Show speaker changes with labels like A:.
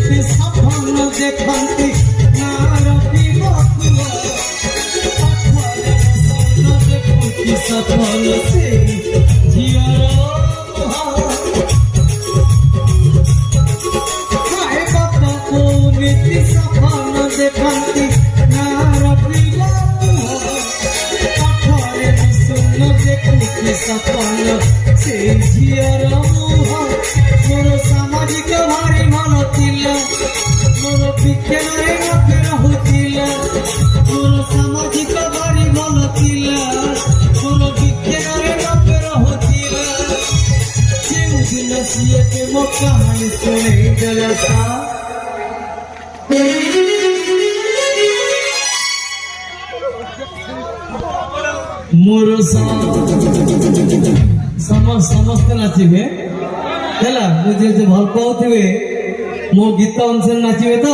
A: सफल देखंती नारती बकुआ देखंती सफल से जियर हाय बाप को नीति सफल देखंती नारती बकुआ देखंती सफल से जियर मोर सामाजिक भारी मन थिला मोर विज्ञान नफेर होतिला मोर सामाजिक भारी मन थिला मोर विज्ञान नफेर होतिला जेउ दिन सिए के मो कहानी सुने जलसा मोर समस्त नाचिबे ହେଲା ବୁଝେ ଯେ ଭଲ ପାଉଥିବେ ମୋ ଗୀତ ଅନୁସାରେ ନାଚିବେ ତ